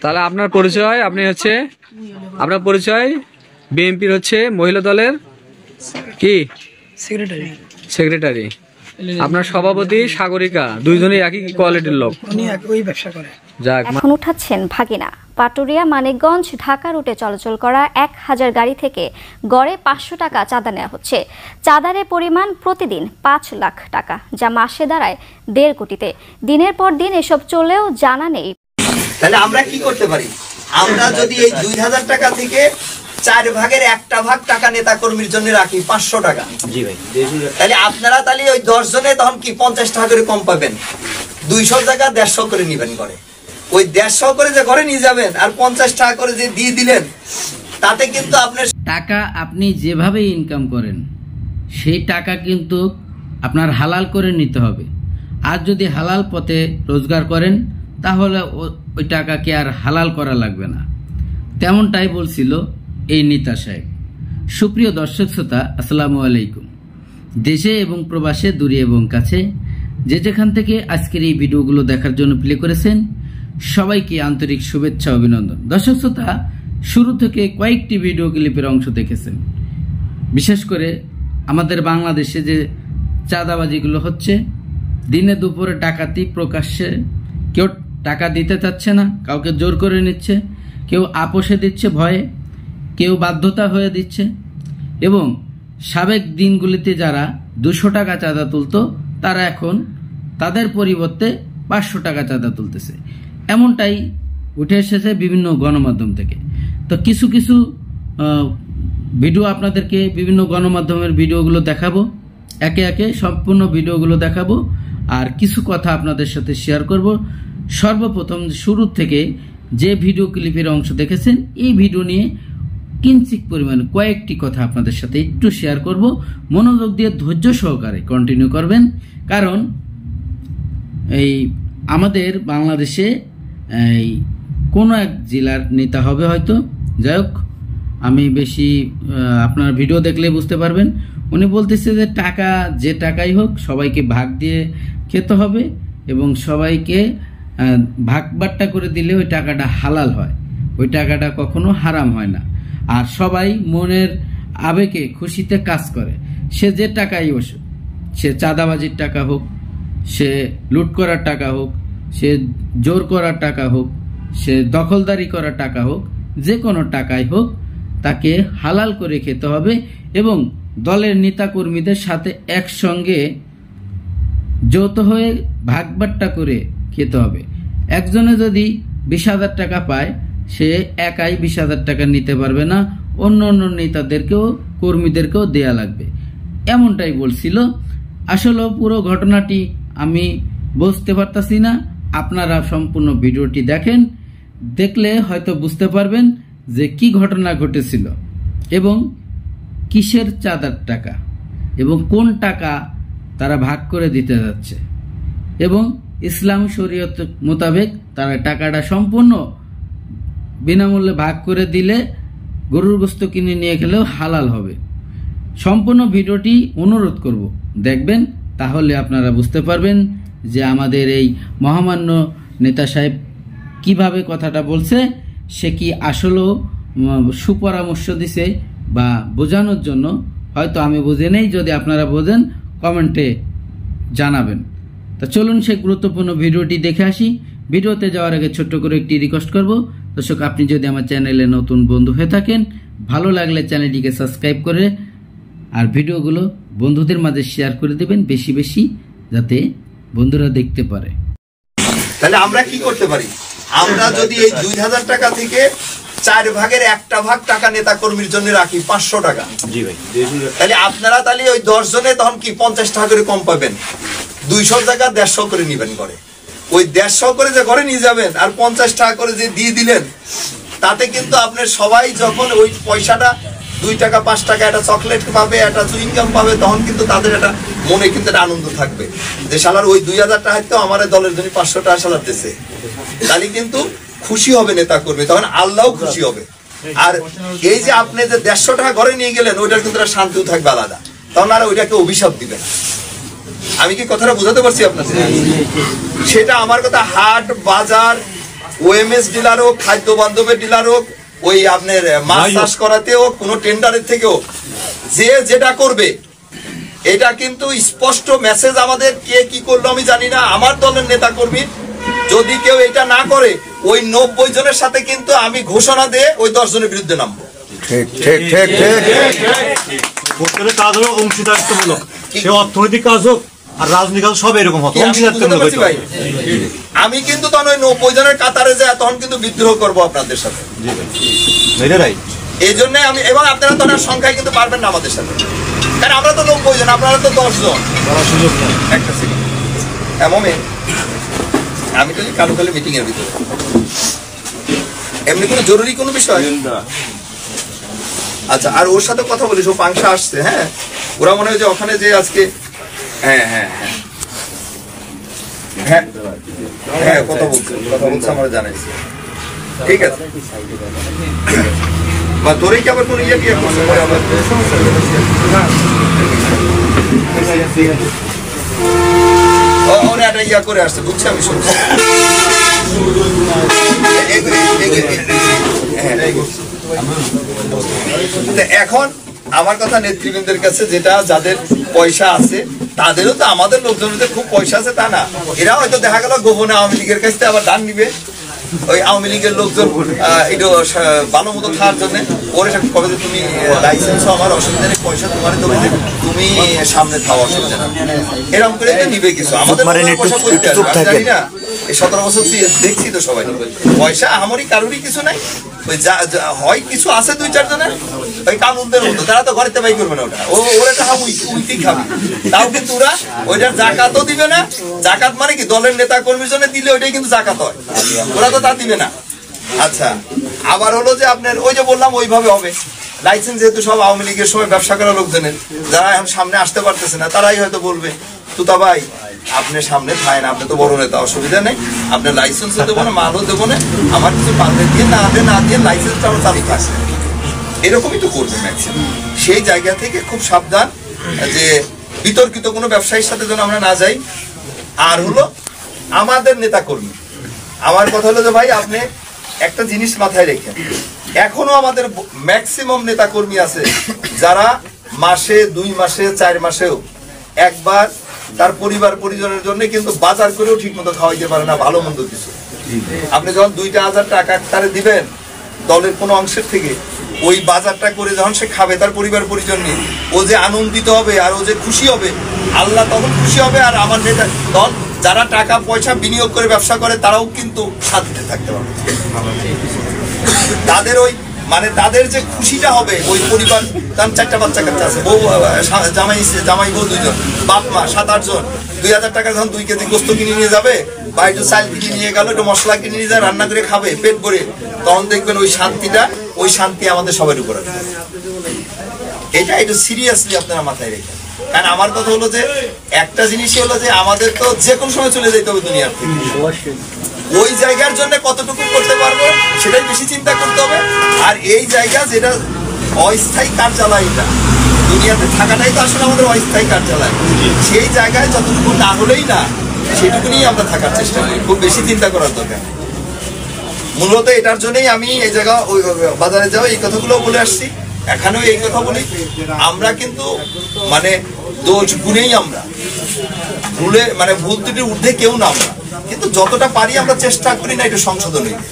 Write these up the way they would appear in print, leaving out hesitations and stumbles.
তাহলে আপনার পরিচয়, আপনি হচ্ছে আপনার পরিচয় বিএনপির হচ্ছে মহিলা দলের কি সেক্রেটারি, আপনার সভাপতি সাগরিকা, দুইজনই একই কোয়ালিটির লোক, ওই ব্যবসা করে। এখন উঠাচ্ছেন ভাগিনা। পাটুরিয়া মানিকগঞ্জ ঢাকা রুটে চলাচল করা 1000 গাড়ি থেকে গড়ে 500 টাকা চাঁদা নেওয়া হচ্ছে। চাঁদার পরিমাণ প্রতিদিন 5 লাখ টাকা, যা মাসে দাঁড়ায় 1.5 কোটিতে। দিনের পর দিন এসব চলেও জানা নেই। তাহলে আমরা কি করতে পারি? আমরা যদি এই 2000 টাকা থেকে 4 ভাগের 1 ভাগ টাকা নেতা কর্মীর জন্য রাখি 500 টাকা, জি ভাই, তাহলে আপনারা তাহলে ওই 10 জনে তখন কি 50 টাকা করে কম পাবেন? 200 টাকা 150 করে নিবেন করে, ওই 150 করে যে ঘরে নিয়ে যাবেন আর 50 টাকা করে যে দিয়ে দিলেন, তাতে কিন্তু আপনার টাকা আপনি যেভাবে ইনকাম করেন সেই টাকা কিন্তু আপনার হালাল করে নিতে হবে। আর যদি হালাল পথে রোজগার করেন তাহলে ওই টাকাকে আর হালাল করা লাগবে না। তেমনটাই বলছিল এই নেতা সাহেব। সুপ্রিয় দর্শক শ্রোতা, আসসালামু আলাইকুম। দেশে এবং প্রবাসে, দূরে এবং কাছে, যে যেখান থেকে আজকের এই ভিডিওগুলো দেখার জন্য প্লে করেছেন, সবাইকে আন্তরিক শুভেচ্ছা, অভিনন্দন। দর্শক শ্রোতা, শুরু থেকে কয়েকটি ভিডিও ক্লিপের অংশ দেখেছেন। বিশেষ করে আমাদের বাংলাদেশে যে চাঁদাবাজিগুলো হচ্ছে, দিনে দুপুরে ডাকাতি, প্রকাশ্যে কেউ টাকা দিতে চাচ্ছে না, কাউকে জোর করে নিচ্ছে, কেউ আপোষে দিচ্ছে ভয়ে, কেউ বাধ্যতা হয়ে দিচ্ছে, এবং সাবেক দিনগুলিতে যারা 200 টাকা চাঁদা তুলতো তারা এখন তাদের পরিবর্তে 500 টাকা চাঁদা তুলতেছে। এমনটাই উঠে এসেছে বিভিন্ন গণমাধ্যম থেকে। তো কিছু কিছু ভিডিও আপনাদেরকে বিভিন্ন গণমাধ্যমের ভিডিওগুলো দেখাবো, একে একে সম্পূর্ণ ভিডিওগুলো দেখাবো, আর কিছু কথা আপনাদের সাথে শেয়ার করব। সর্বপ্রথম শুরু থেকে যে ভিডিও ক্লিপের অংশ দেখেছেন, এই ভিডিও নিয়ে কিঞ্চিত পরিমাণে কয়েকটি কথা আপনাদের সাথে একটু শেয়ার করব। মনোযোগ দিয়ে ধৈর্য সহকারে কন্টিনিউ করবেন, কারণ এই আমাদের বাংলাদেশে এই কোনো এক জেলার নেতা হবে হয়তো, যাই হোক, আমি বেশি আপনার ভিডিও দেখলে বুঝতে পারবেন। উনি বলতেছে যে টাকা যে টাকাই হোক সবাইকে ভাগ দিয়ে খেতে হবে, এবং সবাইকে ভাগ বাট্টা করে দিলে ওই টাকাটা হালাল হয়, ওই টাকাটা কখনো হারাম হয় না। আর সবাই মনের আবেগে খুশিতে কাজ করে, সে যে টাকাই বসে, সে চাঁদাবাজির টাকা হোক, সে লুট করার টাকা হোক, সে জোর করার টাকা হোক, সে দখলদারি করার টাকা হোক, যে কোনো টাকাই হোক, তাকে হালাল করে খেতে হবে এবং দলের নেতাকর্মীদের সাথে একসঙ্গে যৌথ হয়ে ভাগবাট্টা করে খেতে হবে। একজনে যদি 20,000 টাকা পায়, সে একাই 20,000 টাকা নিতে পারবে না, অন্য অন্য নেতাদেরকেও কর্মীদেরকেও দেয়া লাগবে। এমনটাই বলছিল। আসলে পুরো ঘটনাটি আমি বুঝতে পারতাছি না, আপনারা সম্পূর্ণ ভিডিওটি দেখেন, দেখলে হয়তো বুঝতে পারবেন যে কি ঘটনা ঘটেছিল এবং কিসের চাঁদার টাকা এবং কোন টাকা তারা ভাগ করে দিতে যাচ্ছে, এবং ইসলাম শরীয়ত মোতাবেক তারা টাকাটা সম্পূর্ণ বিনামূল্যে ভাগ করে দিলে গরুর গোশত কিনে নিয়ে গেলেও হালাল হবে। সম্পূর্ণ ভিডিওটি অনুরোধ করব দেখবেন, তাহলে আপনারা বুঝতে পারবেন যে আমাদের এই মহামান্য নেতা সাহেব কিভাবে কথাটা বলছে, সে কি আসলেও সুপরামর্শ দিছে বা বোঝানোর জন্য। হয়তো আমি বুঝে নেই, যদি আপনারা বোঝেন কমেন্টে জানাবেন। তা চলুন সেই গুরুত্বপূর্ণ ভিডিওটি দেখে আসি। ভিডিওতে যাওয়ার আগে ছোট্ট করে একটি রিকোয়েস্ট করব, দর্শক, আপনি যদি আমার চ্যানেলে নতুন বন্ধু হয়ে থাকেন, ভালো লাগলে চ্যানেলটিকে সাবস্ক্রাইব করে আর ভিডিওগুলো বন্ধুদের মাঝে শেয়ার করে দেবেন বেশি বেশি, যাতে বন্ধুরা দেখতে পারে। তাহলে আমরা কি করতে পারি? আমরা যদি এই 2000 টাকা থেকে 4 ভাগের 1 ভাগ টাকা নেতা কর্মীর জন্য রাখি 500 টাকা, জি ভাই, তাহলে আপনারা তাহলে ওই 10 জনে তখন কি 50 টাকা করে কম পাবেন? 200 টাকা 150 করে নিবেন করে, ওই 150 করে যে ঘরে নিয়ে যাবেন আর 50 টাকা করে যে দিয়ে দিলেন, তাতে কিন্তু আপনার সবাই যখন ওই পয়সাটা 2 টাকা 5 টাকা একটা চকলেট পাবে, একটা চুইং গাম পাবে, তখন কিন্তু তাদের একটা মনে কিন্তু একটা আনন্দ থাকবে যে শালার ওই 2000 টাকা হয়তো আমার দলের জন্য 500 টাকা শালার দিচ্ছে, তাহলে কিন্তু খুশি হবে নেতা কর্মী, তখন আল্লাহও খুশি হবে। আর এই যে আপনি যে 150 টাকা ঘরে নিয়ে গেলেন, ওইটার কিন্তু শান্তিও থাকবে আলাদা, তখন আর ওইটাকে অভিশাপ দিবে না। আমি কি কথাটা বোঝাতে পারছি আপনাদের? সেটা আমার কথা হাট বাজার, ওএমএস ডিলার হোক, খাদ্য বান্ধবের ডিলার হোক, ওই আপনার মাছ চাষ করাতে হোক, কোনো টেন্ডারের থেকেও যে যেটা করবে, এটা কিন্তু স্পষ্ট মেসেজ আমাদের। কে কি করলো আমি জানি না, আমার দলের নেতা কর্মী যদি কেউ এটা না করে, ওই 90 জনের সাথে কিন্তু আমি ঘোষণা দিয়ে ওই 10 জনের বিরুদ্ধে নামবো। ভোটের কাজ হলো অংশীদারিত্বমূলক, সে অর্থনৈতিক কাজ হোক আর রাজনৈতিক কাজ সব এরকম হবে, অংশীদারিত্বমূলক। আমি কিন্তু তখন ওই 90 জনের কাতারে যায় তখন কিন্তু বিদ্রোহ করবো আপনাদের সাথে। এই জন্য আমি, এবং আপনারা তো সংখ্যায় কিন্তু পারবেন না আমাদের সাথে, কারণ আমরা তো 90 জন, আপনারা তো 10 জন। একটা সেকেন্ড, আমি তো কালুকালে মিটিং এর ভিতরে এমনি কোনো জরুরি কোনো বিষয়। আচ্ছা, আর ওর সাথে কথা বলিস, ও পাংশা আসছে। হ্যাঁ, ওরা মনে হয় যে ওখানে যে আজকে হ্যাঁ কথা বলছে আমরা জানাইছি। ঠিক আছে, বা তোরে কি আবার কোনো ইয়ে কি একটা ইয়া করে আসছে, বুঝছি আমি শুনছি। এখন আমার কথা নেতৃবৃন্দের কাছে, যেটা যাদের পয়সা আছে তাদেরও তো, আমাদের লোকজনের খুব পয়সা আছে তা না, এরা হয়তো দেখা গেল গোপনে আওয়ামী লীগের কাছ থেকে আবার দান নিবে। ওই আওয়ামী লীগের লোকজন একটু ভালো মতো খাওয়ার জন্য ওরে কবে যে তুমি লাইসেন্স, আমার অসুবিধা নেই, পয়সা তোমার দেবে, তুমি সামনে খাওয়া অসুবিধা না, এরকম করে নিবে কিছু। আমাদের পয়সা পরিষ্কার, জানি না, এই 17 বছর দেখছি তো সবাই, পয়সা আমারই কারোরই কিছু নাই। ওই হয় কিছু আছে 2-4 জনের, ওই কানুনদের মতো, তারা তো ঘরেতে বাই করবে না, ওটা ওরা টাকা উইকেই খাবে। তাও কিন্তু ওরা ওইটার জাকাতও দিবে না। জাকাত মানে কি, দলের নেতা কর্মীর জন্য দিলে ওইটাই কিন্তু জাকাত হয়, ওরা তো তা দিবে না। আচ্ছা, আবার হলো যে আপনার ওই যে বললাম ওইভাবে হবে। লাইসেন্স যেহেতু সব আওয়ামী লীগের সময় ব্যবসা করা লোকজনের, যারা এখন সামনে আসতে পারতেছে না, তারাই হয়তো বলবে তুতা ভাই আপনি সামনে থাকেন, আপনি তো বড় নেতা, অসুবিধা নেই, আপনার লাইসেন্সও দেবো না, মালও দেবো না, আমার কিছু পাল্টে দিয়ে না দিয়ে লাইসেন্সটা আমার চালু থাকছে, এরকমই তো করবে ম্যাক্সিমাম। সেই জায়গা থেকে খুব সাবধান, যে বিতর্কিত কোনো ব্যবসায়ীর সাথে যেন আমরা না যাই। আর হলো আমাদের নেতা কর্মী, আমার কথা হলো যে ভাই আপনি একটা জিনিস মাথায় রেখেন, এখনো আমাদের ম্যাক্সিমাম নেতা কর্মী আছে যারা মাসে, 2 মাসে, 4 মাসেও একবার তার পরিবার পরিজনের জন্য কিন্তু বাজার করেও ঠিক মতো খাওয়াইতে পারে না ভালো মন্দ কিছু। আপনি যখন 2,000 টাকা তারে দিবেন দলের কোনো অংশের থেকে, ওই বাজারটা করে যখন সে খাবে তার পরিবার পরিজন নিয়ে, ও যে আনন্দিত হবে আর ও যে খুশি হবে, আল্লাহ তখন খুশি হবে। আর আমার নেতা দল যারা টাকা পয়সা বিনিয়োগ করে ব্যবসা করে তারাও কিন্তু শান্তিতে থাকতে পারবে। তাদের ওই মানে তাদের যে খুশিটা হবে, ওই পরিবার, তার 4টা বাচ্চা কাচ্চা আছে, বউ, জামাই বউ 2 জন, বাপ মা 7-8 জন, 2,000 টাকা যখন 2 কেজি গোস্ত কিনে নিয়ে যাবে বা একটু চাল কিনে নিয়ে গেল, একটু মশলা কিনে নিয়ে যায়, রান্না করে খাবে পেট ভরে, তখন দেখবেন ওই শান্তিটা, ওই শান্তি আমাদের সবার উপর আছে। এটা একটু সিরিয়াসলি আপনারা মাথায় রেখে, কারণ আমার কথা হলো যে একটা জিনিসই হলো যে আমাদের তো যে কোনো সময় চলে যেতে হবে দুনিয়ার থেকে, ওই জায়গার জন্য কতটুকু করতে পারবো সেটাই বেশি চিন্তা করতে হবে। আর এই জায়গা যেটা অস্থায়ী কার্যালয়, এটা দুনিয়াতে থাকাটাই তো আসলে আমাদের অস্থায়ী কার্যালয়, সেই জায়গায় যতটুকু না হলেই না সেটুকু নিয়ে আমরা থাকার চেষ্টা করি, খুব বেশি চিন্তা করার দরকার। মূলত এটার জন্যই আমি এই জায়গা ওই বাজারে যাওয়া এই কথাগুলো বলে আসছি, এখানেও এই কথা বলি। আমরা কিন্তু মানে দোষ গুণেই, আমরা ভুলে মানে ভুল ত্রুটির ঊর্ধ্বে কেউ না, আমরা কিন্তু যতটা পারি আমরা চেষ্টা করি না একটু সংশোধন হইতে।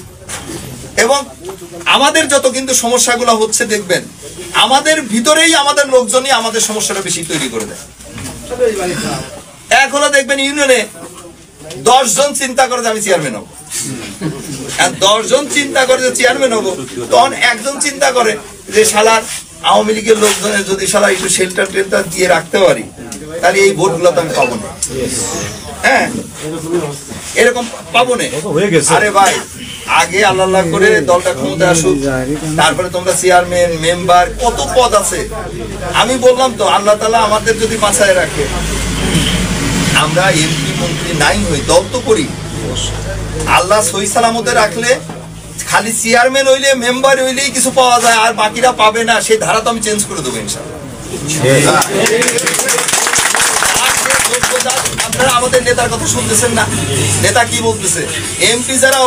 এবং আমাদের যত কিন্তু সমস্যাগুলো হচ্ছে দেখবেন আমাদের ভিতরেই আমাদের লোকজনই আমাদের সমস্যাটা বেশি তৈরি করে দেয়। এখনো দেখবেন ইউনিয়নে 10 জন চিন্তা করে যে আমি চেয়ারম্যান হবো, 10 জন চিন্তা করে যে চেয়ারম্যান হবো, তখন একজন চিন্তা করে যে শালার আওয়ামী লীগের লোকজনের যদি শালা একটু শেল্টার টেল্টার দিয়ে রাখতে পারি তাহলে এই ভোটগুলো তো আমি পাবো না। হ্যাঁ, এরকম পাবো না। আরে ভাই আগে আল্লাহ করে দলটা ক্ষমতা আসুক, তারপরে তোমরা চেয়ারম্যান মেম্বার কত পদ আছে। আমি বললাম তো আল্লাহ তাআলা আমাদের যদি বাঁচায় রাখে, আমরা এমপি মন্ত্রী নাই হই, দল তো করি, আল্লাহ সহি সালামতে রাখলে খালি চেয়ারম্যান হইলে মেম্বার হইলেই কিছু পাওয়া যায় আর বাকিরা পাবে না, সেই ধারা তো আমি চেঞ্জ করে দেবো ইনশাআল্লাহ। আপনারা আমাদের নেতার কথা শুনতেছেন না? নেতা কি বলতেছে? এমপি যারা